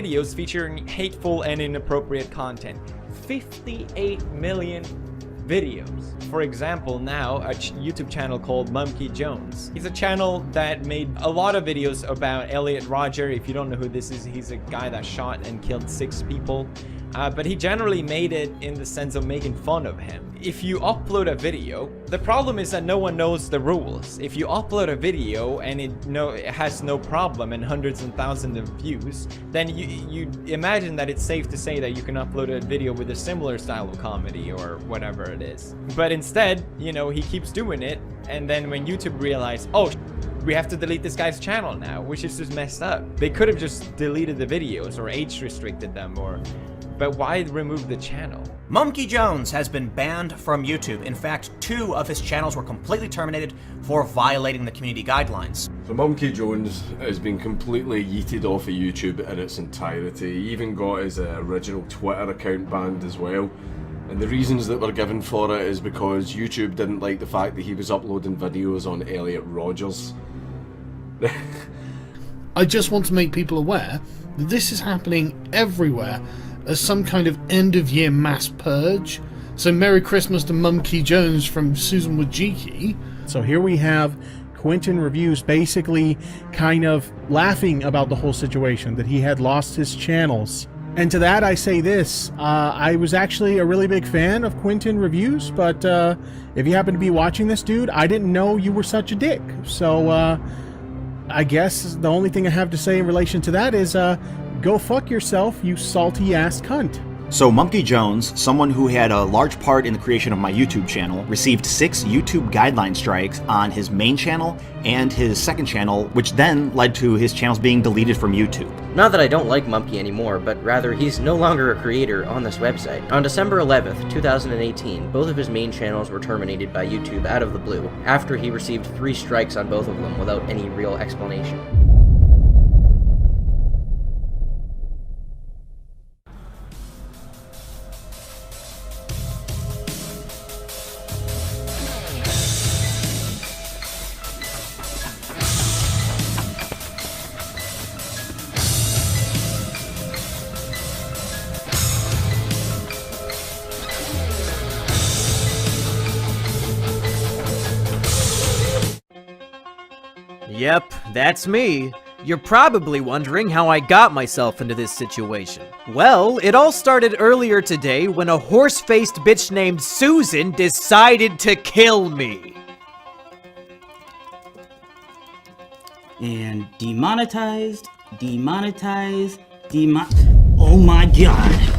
videos featuring hateful and inappropriate content. 58 million videos. For example, now a YouTube channel called Mumkey Jones. He's a channel that made a lot of videos about Elliot Rodger. If you don't know who this is, he's a guy that shot and killed 6 people. But he generally made it in the sense of making fun of him. If you upload a video, the problem is that no one knows the rules. If you upload a video and it has no problem and hundreds and thousands of views, then you imagine that it's safe to say that you can upload a video with a similar style of comedy or whatever it is. But instead, you know, he keeps doing it, and then when YouTube realized, oh, we have to delete this guy's channel now, which is just messed up. They could have just deleted the videos or age restricted them, but why remove the channel? Mumkey Jones has been banned from YouTube. In fact, 2 of his channels were completely terminated for violating the community guidelines. So Mumkey Jones has been completely yeeted off of YouTube in its entirety. He even got his original Twitter account banned as well. And the reasons that were given for it is because YouTube didn't like the fact that he was uploading videos on Elliot Rodgers. I just want to make people aware that this is happening everywhere as some kind of end-of-year mass purge. So Merry Christmas to Mumkey Jones from Susan Wojcicki. So here we have Quentin Reviews basically kind of laughing about the whole situation, that he had lost his channels. And to that I say this, I was actually a really big fan of Quentin Reviews, but if you happen to be watching this, dude, I didn't know you were such a dick. So I guess the only thing I have to say in relation to that is go fuck yourself, you salty ass cunt. So Mumkey Jones, someone who had a large part in the creation of my YouTube channel, received 6 YouTube guideline strikes on his main channel and his second channel, which then led to his channels being deleted from YouTube. Not that I don't like Mumkey anymore, but rather he's no longer a creator on this website. On December 11th, 2018, both of his main channels were terminated by YouTube out of the blue, after he received 3 strikes on both of them without any real explanation. Yep, that's me. You're probably wondering how I got myself into this situation. Well, it all started earlier today when a horse-faced bitch named Susan decided to kill me. And demonetized, oh my god.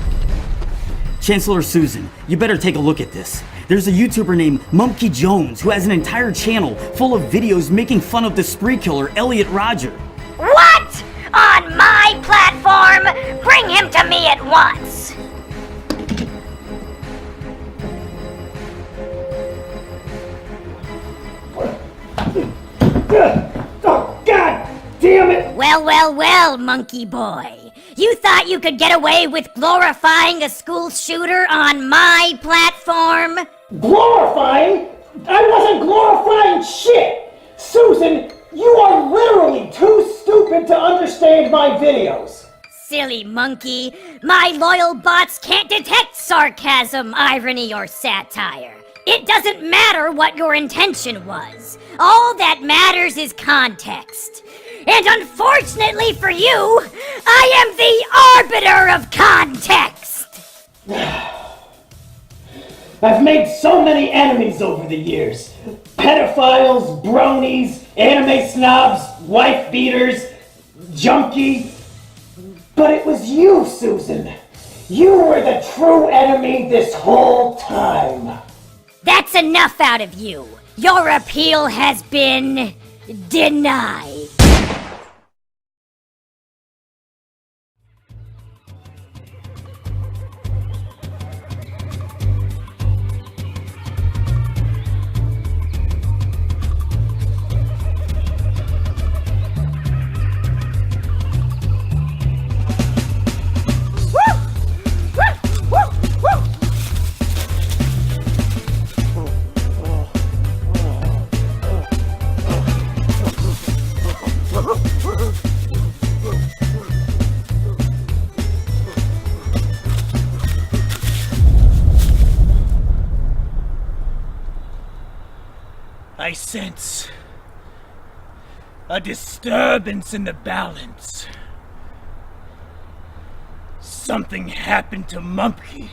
Chancellor Susan, you better take a look at this. There's a YouTuber named Mumkey Jones who has an entire channel full of videos making fun of the spree killer Elliot Rodger. What? On my platform? Bring him to me at once! Oh, God damn it! Well, monkey boy. You thought you could get away with glorifying a school shooter on my platform? Glorifying? I wasn't glorifying shit! Susan, you are literally too stupid to understand my videos. Silly monkey. My loyal bots can't detect sarcasm, irony, or satire. It doesn't matter what your intention was. All that matters is context. And unfortunately for you, I am the arbiter of context! I've made so many enemies over the years. Pedophiles, bronies, anime snobs, wife beaters, junkie. But it was you, Susan. You were the true enemy this whole time. That's enough out of you. Your appeal has been denied. sense a disturbance in the balance. Something happened to Mumkey.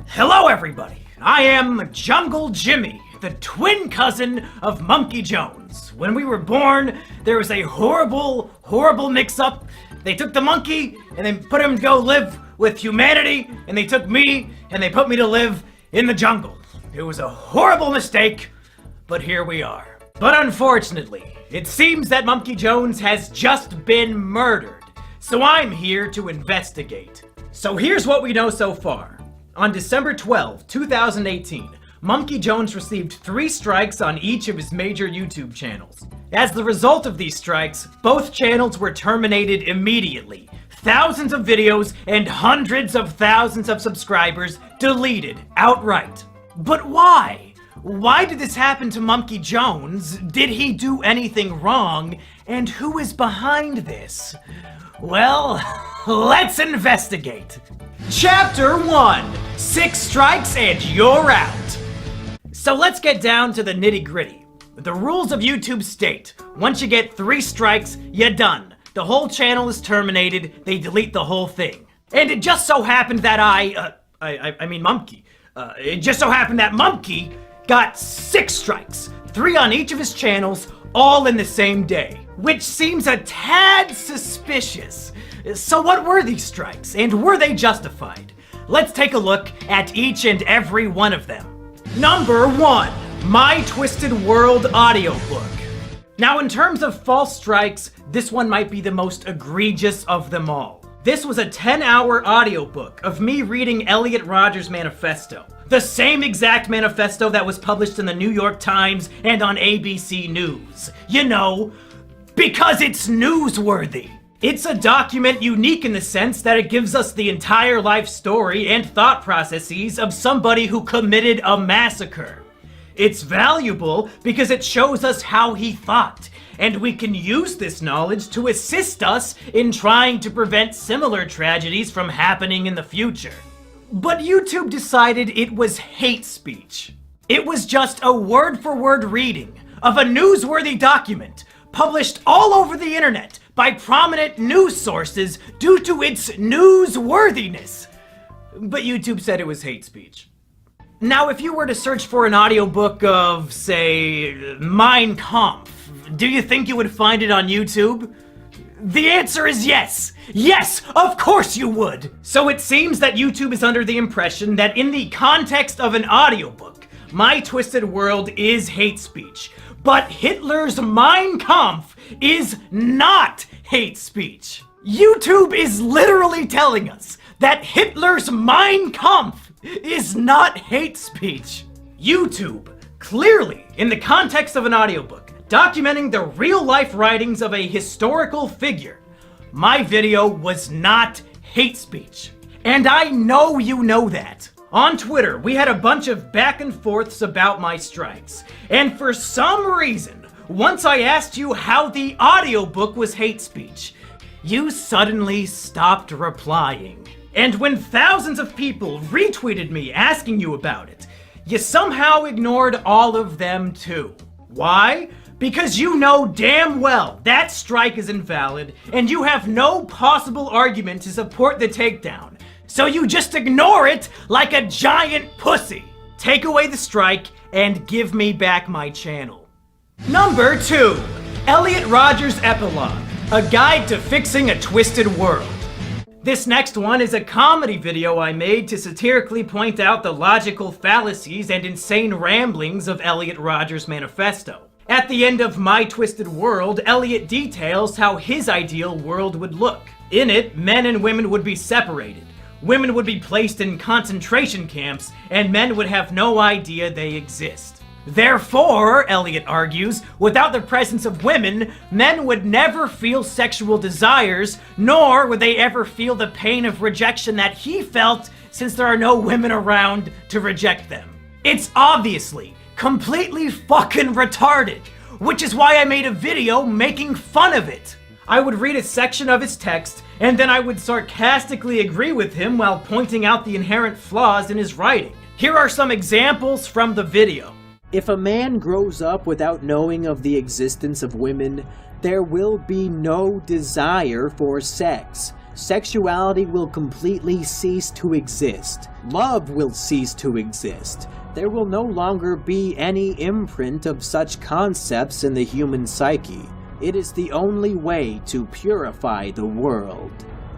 Hello, everybody. I am Jungle Jimmy, the twin cousin of Mumkey Jones. When we were born, there was a horrible mix-up. They took the monkey and they put him to go live with humanity, and they took me and they put me to live in the jungle. It was a horrible mistake, but here we are. But unfortunately, it seems that Mumkey Jones has just been murdered, so I'm here to investigate. So here's what we know so far. On December 12, 2018, Mumkey Jones received 3 strikes on each of his major YouTube channels. As the result of these strikes, both channels were terminated immediately. Thousands of videos and hundreds of thousands of subscribers deleted outright. But why? Why did this happen to Mumkey Jones? Did he do anything wrong? And who is behind this? Well, let's investigate. Chapter 1, 6 strikes and you're out. So let's get down to the nitty-gritty. The rules of YouTube state, once you get 3 strikes, you're done. The whole channel is terminated, they delete the whole thing. And it just so happened that Mumkey. It just so happened that Mumkey got 6 strikes, 3 on each of his channels, all in the same day. Which seems a tad suspicious. So what were these strikes, and were they justified? Let's take a look at each and every one of them. Number 1, My Twisted World audiobook. Now in terms of false strikes, this one might be the most egregious of them all. This was a 10-hour audiobook of me reading Elliot Rodgers' manifesto. The same exact manifesto that was published in the New York Times and on ABC News. You know, because it's newsworthy. It's a document unique in the sense that it gives us the entire life story and thought processes of somebody who committed a massacre. It's valuable because it shows us how he thought, and we can use this knowledge to assist us in trying to prevent similar tragedies from happening in the future. But YouTube decided it was hate speech. It was just a word-for-word reading of a newsworthy document published all over the internet by prominent news sources due to its newsworthiness. But YouTube said it was hate speech. Now, if you were to search for an audiobook of, say, Mein Kampf, do you think you would find it on YouTube? The answer is yes! Yes, of course you would! So it seems that YouTube is under the impression that in the context of an audiobook, My Twisted World is hate speech. But Hitler's Mein Kampf is not hate speech. YouTube is literally telling us that Hitler's Mein Kampf is not hate speech. YouTube, clearly, in the context of an audiobook, documenting the real-life writings of a historical figure, my video was not hate speech. And I know you know that. On Twitter, we had a bunch of back and forths about my strikes. And for some reason, once I asked you how the audiobook was hate speech, you suddenly stopped replying. And when thousands of people retweeted me asking you about it, you somehow ignored all of them too. Why? Because you know damn well that strike is invalid, and you have no possible argument to support the takedown. So you just ignore it like a giant pussy. Take away the strike and give me back my channel. Number 2, Elliot Rodgers' Epilogue, a guide to fixing a twisted world. This next one is a comedy video I made to satirically point out the logical fallacies and insane ramblings of Elliot Rodgers' manifesto. At the end of My Twisted World, Elliot details how his ideal world would look. In it, men and women would be separated. Women would be placed in concentration camps, and men would have no idea they exist. Therefore, Elliot argues, without the presence of women, men would never feel sexual desires, nor would they ever feel the pain of rejection that he felt since there are no women around to reject them. It's obviously completely fucking retarded, which is why I made a video making fun of it. I would read a section of his text, and then I would sarcastically agree with him while pointing out the inherent flaws in his writing. Here are some examples from the video. If a man grows up without knowing of the existence of women, there will be no desire for sex. Sexuality will completely cease to exist. Love will cease to exist. There will no longer be any imprint of such concepts in the human psyche. It is the only way to purify the world.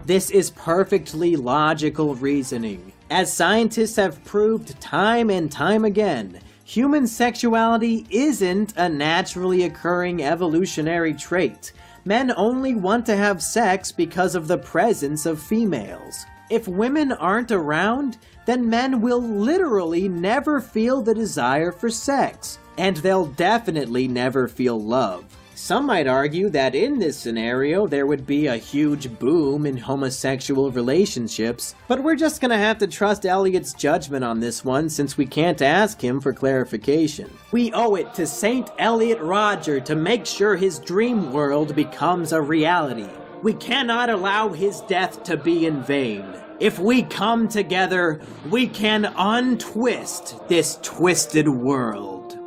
This is perfectly logical reasoning. As scientists have proved time and time again, human sexuality isn't a naturally occurring evolutionary trait. Men only want to have sex because of the presence of females. If women aren't around, then men will literally never feel the desire for sex, and they'll definitely never feel love. Some might argue that in this scenario there would be a huge boom in homosexual relationships, but we're just gonna have to trust Elliot's judgment on this one since we can't ask him for clarification. We owe it to Saint Elliot Rodger to make sure his dream world becomes a reality. We cannot allow his death to be in vain. If we come together, we can untwist this twisted world.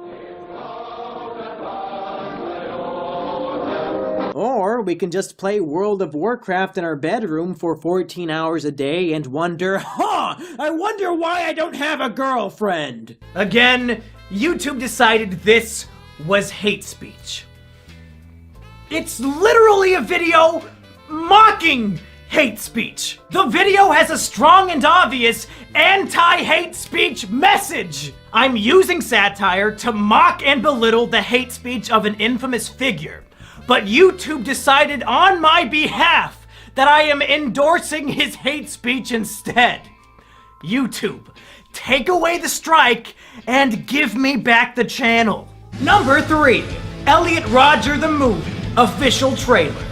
Or we can just play World of Warcraft in our bedroom for 14 hours a day and wonder, I wonder why I don't have a girlfriend. Again, YouTube decided this was hate speech. It's literally a video mocking hate speech. The video has a strong and obvious anti-hate speech message. I'm using satire to mock and belittle the hate speech of an infamous figure. But YouTube decided on my behalf that I am endorsing his hate speech instead. YouTube, take away the strike and give me back the channel. Number 3, Elliot Rodger the Movie, official trailer.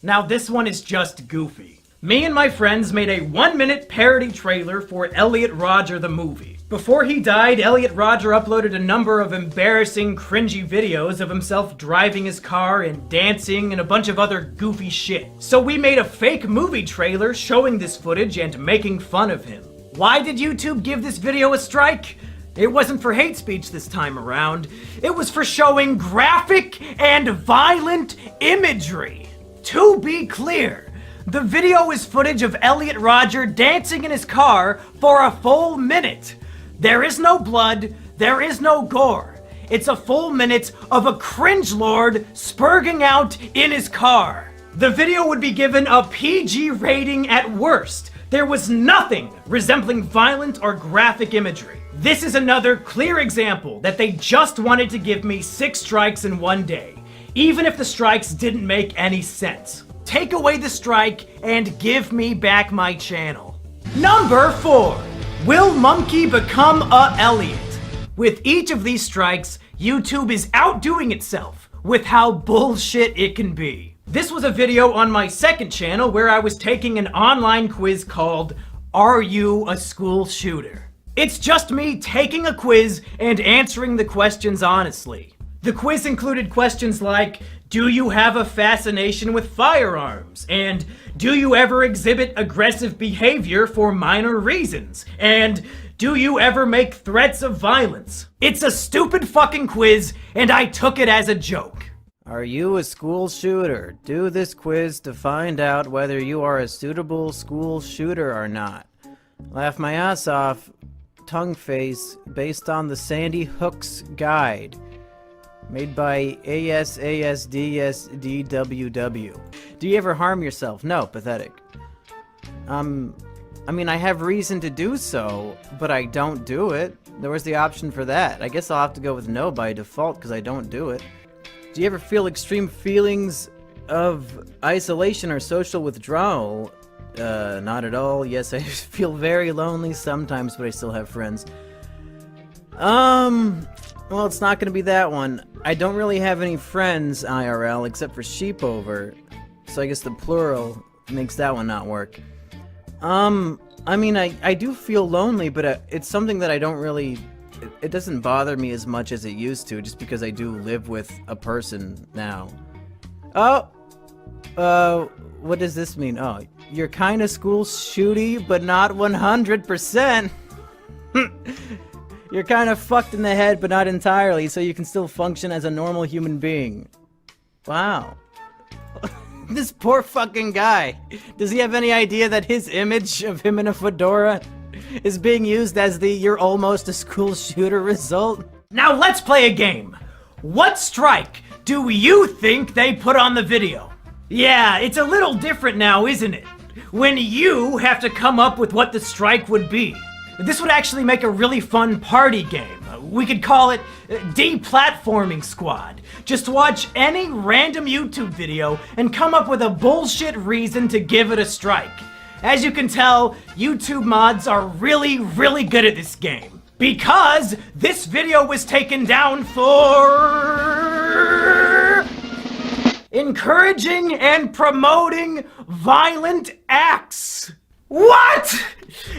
Now this one is just goofy. Me and my friends made a 1-minute parody trailer for Elliot Rodger the Movie. Before he died, Elliot Rodger uploaded a number of embarrassing, cringy videos of himself driving his car and dancing and a bunch of other goofy shit. So we made a fake movie trailer showing this footage and making fun of him. Why did YouTube give this video a strike? It wasn't for hate speech this time around. It was for showing graphic and violent imagery. To be clear, the video is footage of Elliot Rodger dancing in his car for a full minute. There is no blood, there is no gore. It's a full minute of a cringe-lord spurging out in his car. The video would be given a PG rating at worst. There was nothing resembling violent or graphic imagery. This is another clear example that they just wanted to give me 6 strikes in one day, even if the strikes didn't make any sense. Take away the strike and give me back my channel. Number 4. Will Mumkey become a Elliot? With each of these strikes, YouTube is outdoing itself with how bullshit it can be. This was a video on my second channel where I was taking an online quiz called Are You a School Shooter? It's just me taking a quiz and answering the questions honestly. The quiz included questions like, do you have a fascination with firearms? And do you ever exhibit aggressive behavior for minor reasons? And do you ever make threats of violence? It's a stupid fucking quiz, and I took it as a joke. Are you a school shooter? Do this quiz to find out whether you are a suitable school shooter or not. Laugh my ass off, tongue face, based on the Sandy Hook's guide. Made by ASASDSDWW. Do you ever harm yourself? No, pathetic. I mean, I have reason to do so, but I don't do it. There was the option for that. I guess I'll have to go with no by default because I don't do it. Do you ever feel extreme feelings of isolation or social withdrawal? Not at all. Yes, I feel very lonely sometimes, but I still have friends. Well, it's not gonna be that one. I don't really have any friends IRL except for Sheepover, so I guess the plural makes that one not work. I mean, I do feel lonely, but it's something that I don't really it doesn't bother me as much as it used to, just because I do live with a person now. Oh! What does this mean? Oh, you're kinda school shooty, but not 100%. You're kinda fucked in the head, but not entirely, so you can still function as a normal human being. Wow. This poor fucking guy. Does he have any idea that his image of him in a fedora is being used as the "you're almost a school shooter" result? Now let's play a game. What strike do you think they put on the video? Yeah, it's a little different now, isn't it? When you have to come up with what the strike would be. This would actually make a really fun party game. We could call it Deplatforming Squad. Just watch any random YouTube video and come up with a bullshit reason to give it a strike. As you can tell, YouTube mods are really, really good at this game. Because this video was taken down for encouraging and promoting violent acts. What?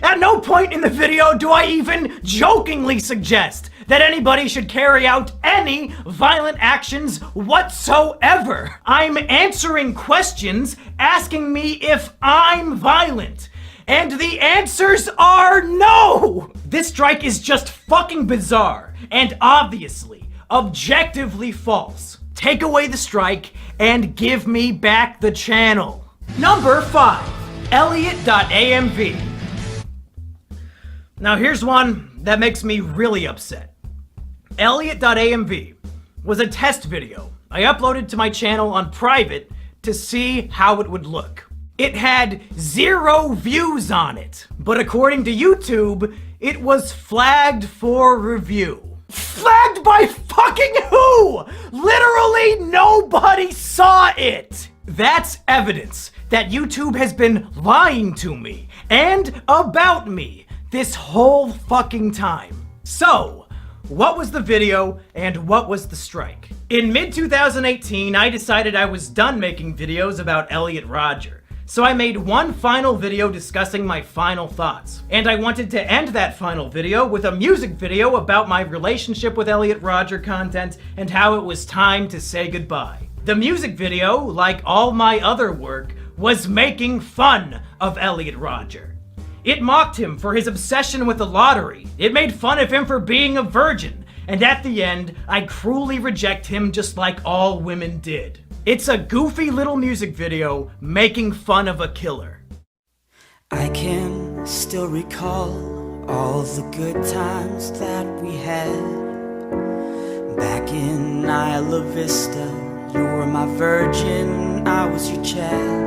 At no point in the video do I even jokingly suggest that anybody should carry out any violent actions whatsoever. I'm answering questions asking me if I'm violent. And the answers are no! This strike is just fucking bizarre and obviously, objectively false. Take away the strike and give me back the channel. Number 5. Elliot.amv. Now here's one that makes me really upset. Elliot.amv was a test video I uploaded to my channel on private to see how it would look. It had 0 views on it, but according to YouTube, it was flagged for review. Flagged by fucking who? Literally nobody saw it! That's evidence that YouTube has been lying to me and about me this whole fucking time. So, what was the video and what was the strike? In mid-2018, I decided I was done making videos about Elliot Rodger. So I made one final video discussing my final thoughts. And I wanted to end that final video with a music video about my relationship with Elliot Rodger content and how it was time to say goodbye. The music video, like all my other work, was making fun of Elliot Rodger. It mocked him for his obsession with the lottery. It made fun of him for being a virgin. And at the end, I cruelly reject him just like all women did. It's a goofy little music video making fun of a killer. I can still recall all the good times that we had. Back in Isla Vista, you were my virgin, I was your Chad.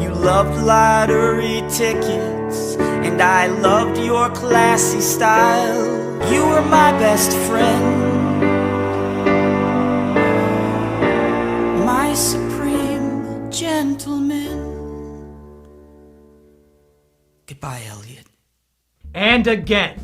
You loved lottery tickets, and I loved your classy style. You were my best friend, my supreme gentleman. Goodbye, Elliot. And again,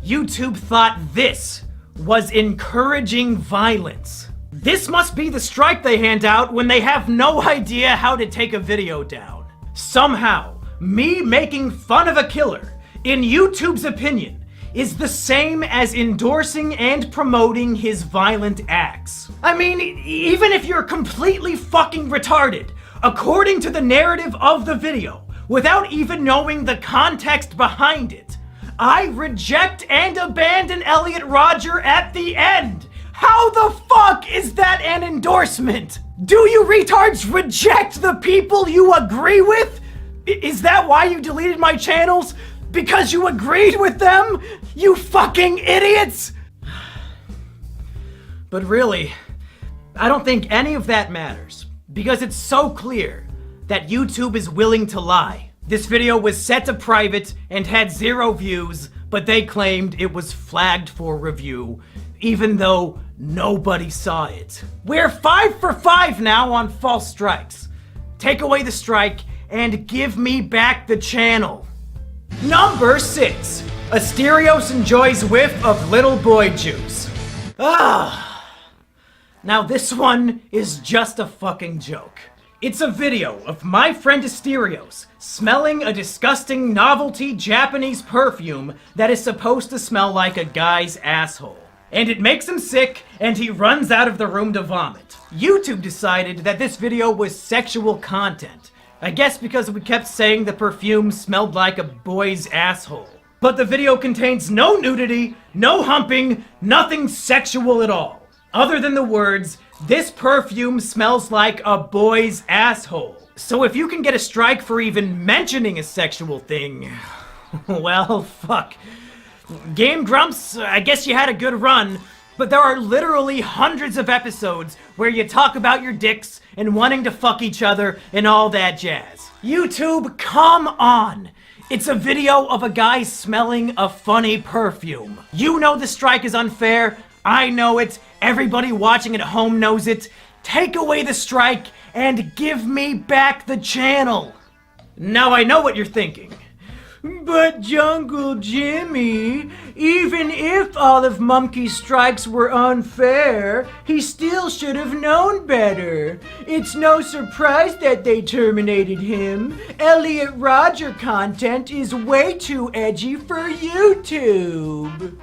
YouTube thought this was encouraging violence. This must be the strike they hand out when they have no idea how to take a video down. Somehow, me making fun of a killer, in YouTube's opinion, is the same as endorsing and promoting his violent acts. I mean, even if you're completely fucking retarded, according to the narrative of the video, without even knowing the context behind it, I reject and abandon Elliot Rodger at the end. How the fuck is that an endorsement? Do you retards reject the people you agree with? Is that why you deleted my channels? Because you agreed with them? You fucking idiots! But really, I don't think any of that matters, because it's so clear that YouTube is willing to lie. This video was set to private and had 0 views, but they claimed it was flagged for review, even though nobody saw it. We're 5 for 5 now on false strikes. Take away the strike and give me back the channel. Number 6. Asterios enjoys whiff of little boy juice. Now this one is just a fucking joke. It's a video of my friend Asterios smelling a disgusting novelty Japanese perfume that is supposed to smell like a guy's asshole. And it makes him sick, and he runs out of the room to vomit. YouTube decided that this video was sexual content. I guess because we kept saying the perfume smelled like a boy's asshole. But the video contains no nudity, no humping, nothing sexual at all. Other than the words, "This perfume smells like a boy's asshole." So if you can get a strike for even mentioning a sexual thing, well, fuck. Game Grumps, I guess you had a good run, but there are literally hundreds of episodes where you talk about your dicks and wanting to fuck each other and all that jazz. YouTube, come on! It's a video of a guy smelling a funny perfume. You know the strike is unfair. I know it. Everybody watching at home knows it. Take away the strike and give me back the channel. Now I know what you're thinking. But Jungle Jimmy, even if all of Mumkey's strikes were unfair, he still should have known better. It's no surprise that they terminated him. Elliot Roger content is way too edgy for YouTube.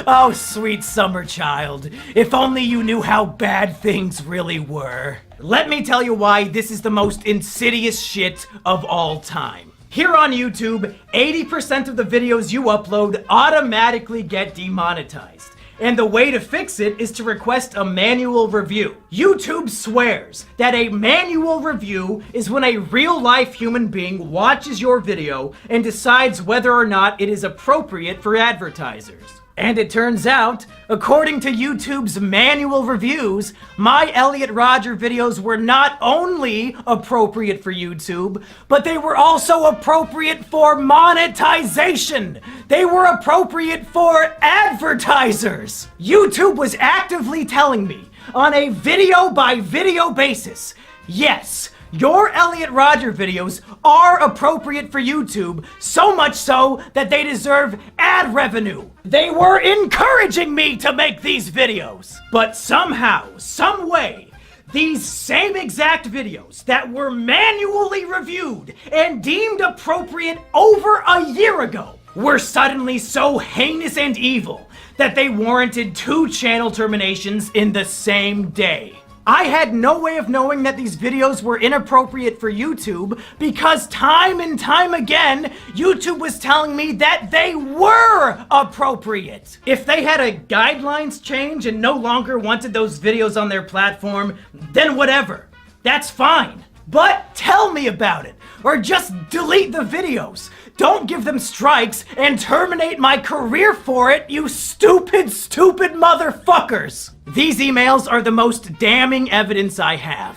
Oh, sweet summer child. If only you knew how bad things really were. Let me tell you why this is the most insidious shit of all time. Here on YouTube, 80% of the videos you upload automatically get demonetized. And the way to fix it is to request a manual review. YouTube swears that a manual review is when a real-life human being watches your video and decides whether or not it is appropriate for advertisers. And it turns out, according to YouTube's manual reviews, my Elliot Roger videos were not only appropriate for YouTube, but they were also appropriate for monetization. They were appropriate for advertisers. YouTube was actively telling me on a video-by-video basis, yes, your Elliot Roger videos are appropriate for YouTube, so much so that they deserve ad revenue. They were encouraging me to make these videos. But somehow, some way, these same exact videos that were manually reviewed and deemed appropriate over a year ago were suddenly so heinous and evil that they warranted 2 channel terminations in the same day. I had no way of knowing that these videos were inappropriate for YouTube because time and time again, YouTube was telling me that they were appropriate. If they had a guidelines change and no longer wanted those videos on their platform, then whatever. That's fine. But tell me about it, or just delete the videos. Don't give them strikes and terminate my career for it, you stupid, stupid motherfuckers! These emails are the most damning evidence I have.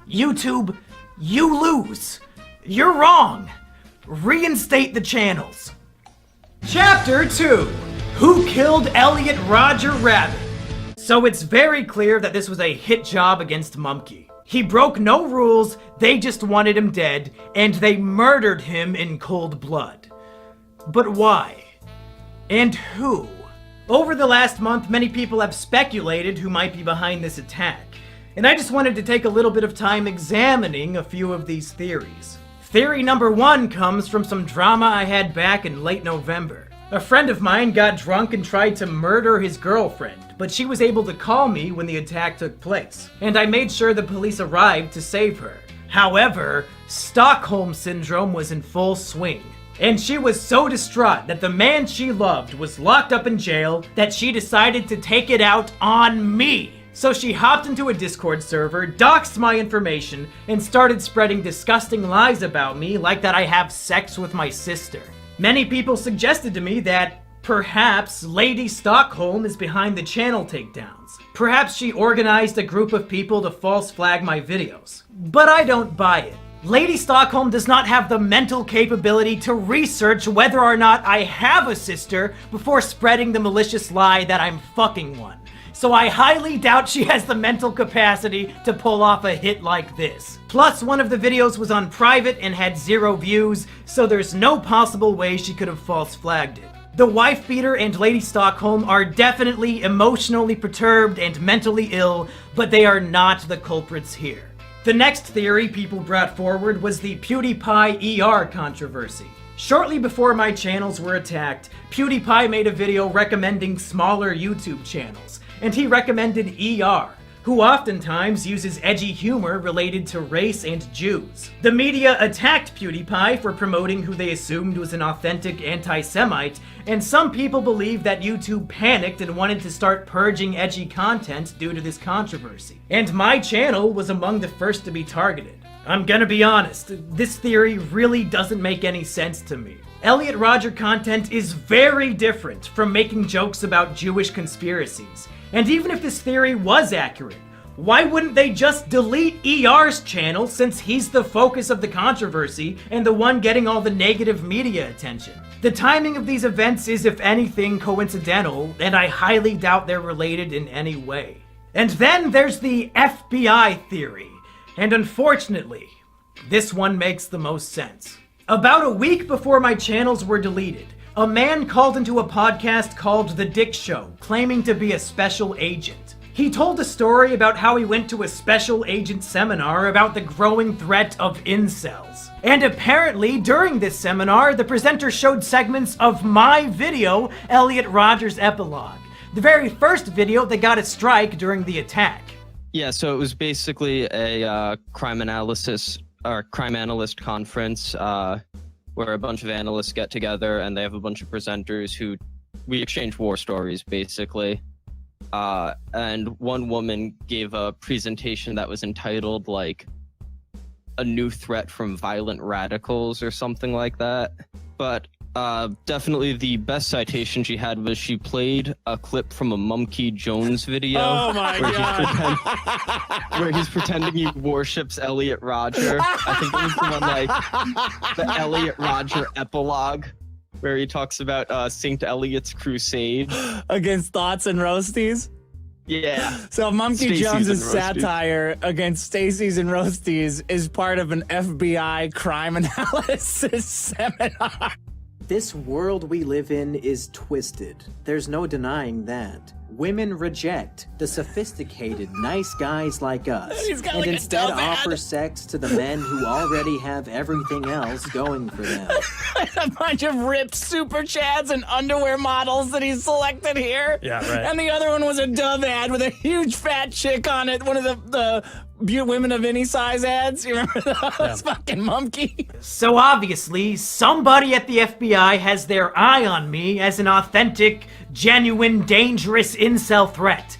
YouTube, you lose. You're wrong. Reinstate the channels. Chapter 2. Who Killed Elliot Roger Rabbit? So it's very clear that this was a hit job against Mumkey. He broke no rules, they just wanted him dead, and they murdered him in cold blood. But why? And who? Over the last month, many people have speculated who might be behind this attack, and I just wanted to take a little bit of time examining a few of these theories. Theory number 1 comes from some drama I had back in late November. A friend of mine got drunk and tried to murder his girlfriend, but she was able to call me when the attack took place, and I made sure the police arrived to save her. However, Stockholm Syndrome was in full swing, and she was so distraught that the man she loved was locked up in jail that she decided to take it out on me. So she hopped into a Discord server, doxed my information, and started spreading disgusting lies about me, like that I have sex with my sister. Many people suggested to me that perhaps Lady Stockholm is behind the channel takedowns. Perhaps she organized a group of people to false flag my videos. But I don't buy it. Lady Stockholm does not have the mental capability to research whether or not I have a sister before spreading the malicious lie that I'm fucking one. So I highly doubt she has the mental capacity to pull off a hit like this. Plus, one of the videos was on private and had 0 views, so there's no possible way she could have false flagged it. The wife beater and Lady Stockholm are definitely emotionally perturbed and mentally ill, but they are not the culprits here. The next theory people brought forward was the PewDiePie ER controversy. Shortly before my channels were attacked, PewDiePie made a video recommending smaller YouTube channels, and he recommended ER, who oftentimes uses edgy humor related to race and Jews. The media attacked PewDiePie for promoting who they assumed was an authentic anti-Semite, and some people believe that YouTube panicked and wanted to start purging edgy content due to this controversy. And my channel was among the first to be targeted. I'm gonna be honest, this theory really doesn't make any sense to me. Elliot Rodger content is very different from making jokes about Jewish conspiracies. And even if this theory was accurate, why wouldn't they just delete ER's channel since he's the focus of the controversy and the one getting all the negative media attention? The timing of these events is, if anything, coincidental, and I highly doubt they're related in any way. And then there's the FBI theory. And unfortunately, this one makes the most sense. About a week before my channels were deleted, a man called into a podcast called The Dick Show, claiming to be a special agent. He told a story about how he went to a special agent seminar about the growing threat of incels. And apparently, during this seminar, the presenter showed segments of my video, Elliot Rodger's Epilogue, the very first video that got a strike during the attack. Yeah, so it was basically a crime analyst conference where a bunch of analysts get together and they have a bunch of presenters who we exchange war stories, basically. And one woman gave a presentation that was entitled, like, A New Threat from Violent Radicals or something like that. But definitely the best citation she had was she played a clip from a Mumkey Jones video. Oh my God. Where he's pretending he worships Elliot Rodger. I think it was the one, like, the Elliot Rodger epilogue, where he talks about St. Elliot's crusade. Against thoughts and roasties? Yeah. So Mumkey Stacey's Jones's and roasties. satire against Stacey's and Roasties is part of an FBI crime analysis seminar. This world we live in is twisted. There's no denying that. Women reject the sophisticated, nice guys like us, He's got and like a instead dumb ad. offer sex to the men who already have everything else going for them. A bunch of ripped super chads and underwear models that he's selected here. Yeah, right. And the other one was a Dove ad with a huge fat chick on it. One of the women of any size ads. You remember those? Fucking Mumkey. So obviously, somebody at the FBI has their eye on me as an authentic, genuine, dangerous incel threat.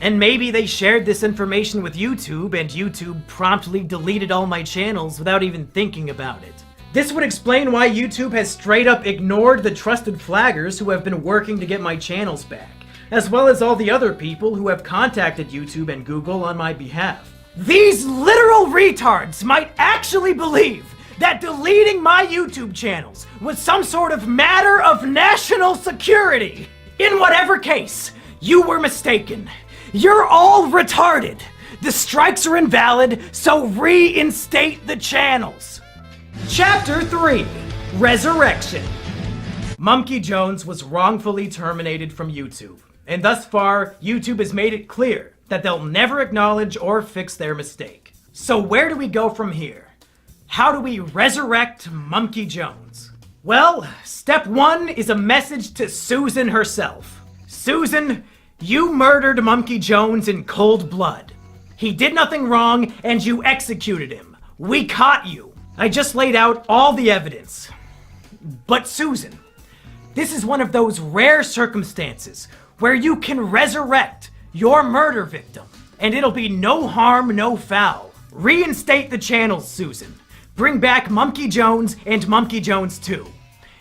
And maybe they shared this information with YouTube, and YouTube promptly deleted all my channels without even thinking about it. This would explain why YouTube has straight up ignored the trusted flaggers who have been working to get my channels back, as well as all the other people who have contacted YouTube and Google on my behalf. These literal retards might actually believe that deleting my YouTube channels was some sort of matter of national security. In whatever case, you were mistaken. You're all retarded. The strikes are invalid, so reinstate the channels. Chapter 3: Resurrection. Mumkey Jones was wrongfully terminated from YouTube, and thus far, YouTube has made it clear that they'll never acknowledge or fix their mistake. So where do we go from here? How do we resurrect Mumkey Jones? Well, step 1 is a message to Susan herself. Susan, you murdered Mumkey Jones in cold blood. He did nothing wrong and you executed him. We caught you. I just laid out all the evidence. But Susan, this is one of those rare circumstances where you can resurrect your murder victim, and it'll be no harm, no foul. Reinstate the channels, Susan. Bring back Mumkey Jones and Mumkey Jones 2.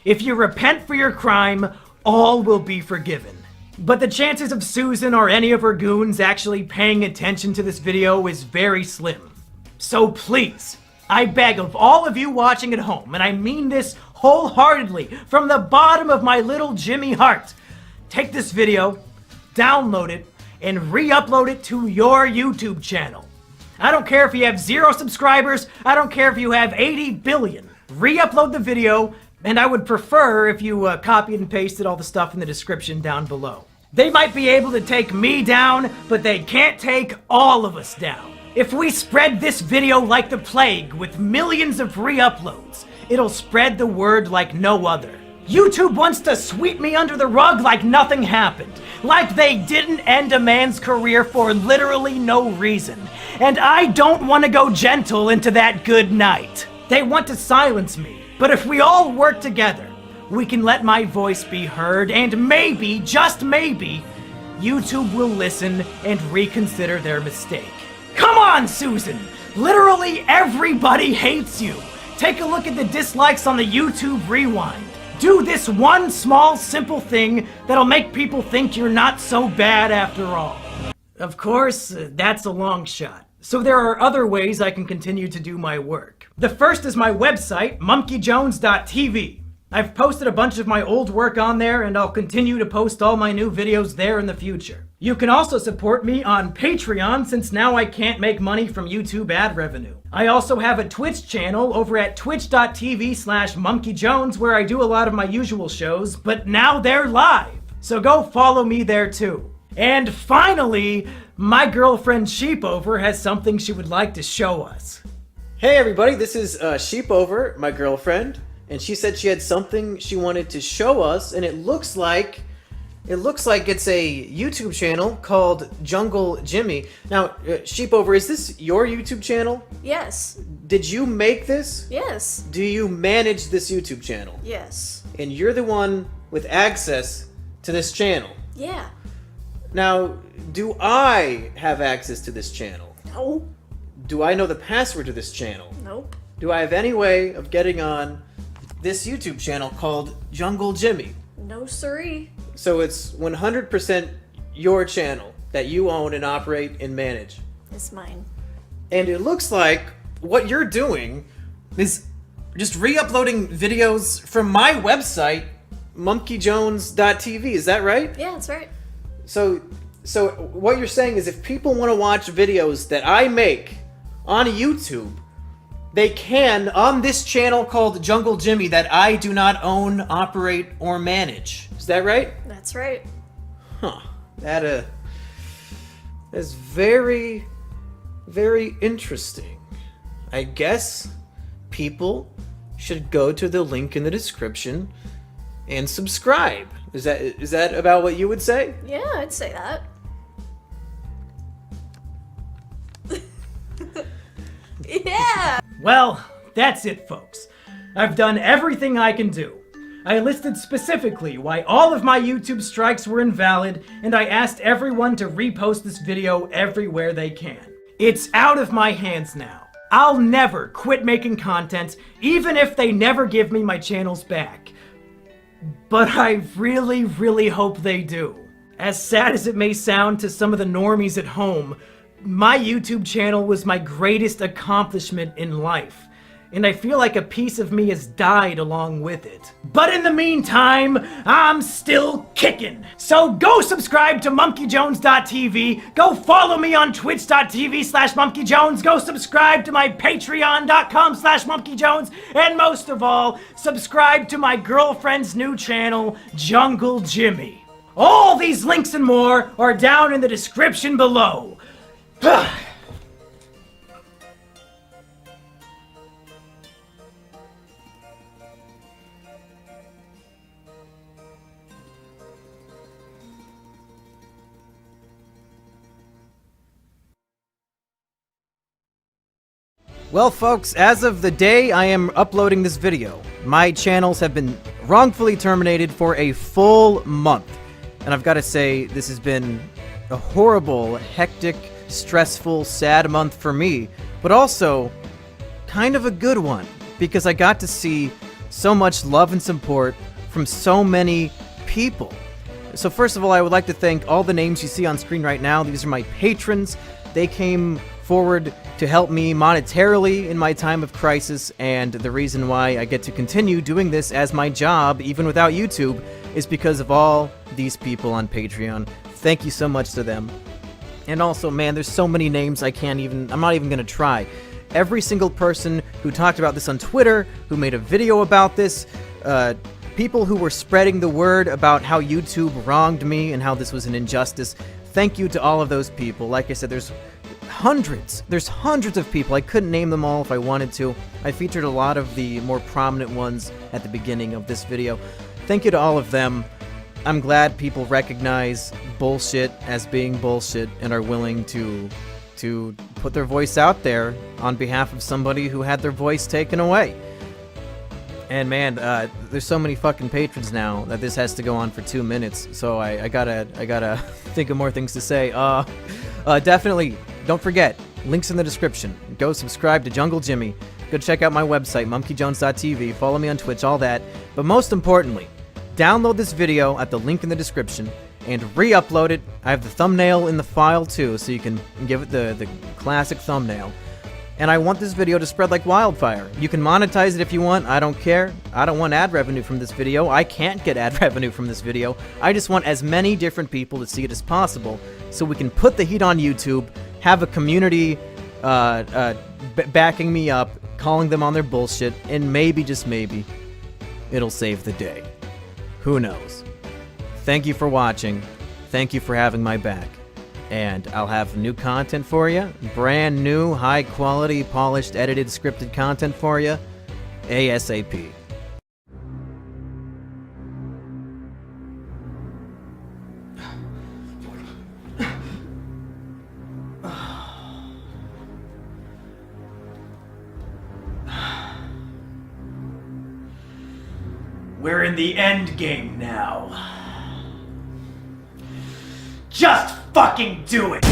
If you repent for your crime, all will be forgiven. But the chances of Susan or any of her goons actually paying attention to this video is very slim. So please, I beg of all of you watching at home, and I mean this wholeheartedly from the bottom of my little Jimmy heart, take this video, download it, and re-upload it to your YouTube channel. I don't care if you have 0 subscribers, I don't care if you have 80 billion. Re-upload the video, and I would prefer if you copied and pasted all the stuff in the description down below. They might be able to take me down, but they can't take all of us down. If we spread this video like the plague with millions of re-uploads, it'll spread the word like no other. YouTube wants to sweep me under the rug like nothing happened, like they didn't end a man's career for literally no reason. And I don't want to go gentle into that good night. They want to silence me, but if we all work together, we can let my voice be heard, and maybe, just maybe, YouTube will listen and reconsider their mistake. Come on, Susan! Literally everybody hates you! Take a look at the dislikes on the YouTube Rewind. Do this one small, simple thing that'll make people think you're not so bad after all. Of course, that's a long shot. So there are other ways I can continue to do my work. The first is my website, mumkeyjones.tv. I've posted a bunch of my old work on there, and I'll continue to post all my new videos there in the future. You can also support me on Patreon, since now I can't make money from YouTube ad revenue. I also have a Twitch channel over at twitch.tv/mumkeyjones where I do a lot of my usual shows, but now they're live. So go follow me there too. And finally, my girlfriend Sheepover has something she would like to show us. Hey everybody, this is Sheepover, my girlfriend, and she said she had something she wanted to show us, and it looks like it's a YouTube channel called Jungle Jimmy. Now, Sheepover, is this your YouTube channel? Yes. Did you make this? Yes. Do you manage this YouTube channel? Yes. And you're the one with access to this channel? Yeah. Now, do I have access to this channel? No. Do I know the password to this channel? Nope. Do I have any way of getting on this YouTube channel called Jungle Jimmy? No siree. So it's 100% your channel that you own and operate and manage. It's mine. And it looks like what you're doing is just re-uploading videos from my website, mumkeyjones.tv. Is that right? Yeah, that's right. So what you're saying is if people want to watch videos that I make on YouTube, they can on this channel called Jungle Jimmy that I do not own, operate, or manage. Is that right? That's right. Huh. That is very, very interesting. I guess people should go to the link in the description and subscribe. Is that about what you would say? Yeah, I'd say that. Yeah! Well, that's it, folks. I've done everything I can do. I listed specifically why all of my YouTube strikes were invalid, and I asked everyone to repost this video everywhere they can. It's out of my hands now. I'll never quit making content, even if they never give me my channels back. But I really, really hope they do. As sad as it may sound to some of the normies at home, my YouTube channel was my greatest accomplishment in life, and I feel like a piece of me has died along with it. But in the meantime, I'm still kicking. So go subscribe to mumkeyjones.tv, go follow me on twitch.tv/mumkeyjones, go subscribe to my patreon.com/mumkeyjones, and most of all, subscribe to my girlfriend's new channel, Jungle Jimmy. All these links and more are down in the description below. Well, folks, as of the day I am uploading this video, my channels have been wrongfully terminated for a full month. And I've got to say, this has been a horrible, hectic, stressful, sad month for me, but also kind of a good one, because I got to see so much love and support from so many people. So first of all, I would like to thank all the names you see on screen right now. These are my patrons. They came forward to help me monetarily in my time of crisis, and the reason why I get to continue doing this as my job, even without YouTube, is because of all these people on Patreon. Thank you so much to them. And also, man, there's so many names I'm not even gonna try. Every single person who talked about this on Twitter, who made a video about this, people who were spreading the word about how YouTube wronged me and how this was an injustice. Thank you to all of those people. Like I said, there's hundreds. There's hundreds of people. I couldn't name them all if I wanted to. I featured a lot of the more prominent ones at the beginning of this video. Thank you to all of them. I'm glad people recognize bullshit as being bullshit and are willing to put their voice out there on behalf of somebody who had their voice taken away. And man, there's so many fucking patrons now that this has to go on for 2 minutes. So I gotta think of more things to say. Definitely, don't forget, links in the description. Go subscribe to Jungle Jimmy. Go check out my website, mumkeyjones.tv. Follow me on Twitch, all that. But most importantly, download this video at the link in the description and re-upload it. I have the thumbnail in the file too, so you can give it the classic thumbnail. And I want this video to spread like wildfire. You can monetize it if you want, I don't care. I don't want ad revenue from this video. I can't get ad revenue from this video. I just want as many different people to see it as possible, so we can put the heat on YouTube, have a community backing me up, calling them on their bullshit, and maybe, just maybe, it'll save the day. Who knows? Thank you for watching. Thank you for having my back. And I'll have new content for you. Brand new, high quality, polished, edited, scripted content for you. ASAP. We're in the end game now. Just fucking do it!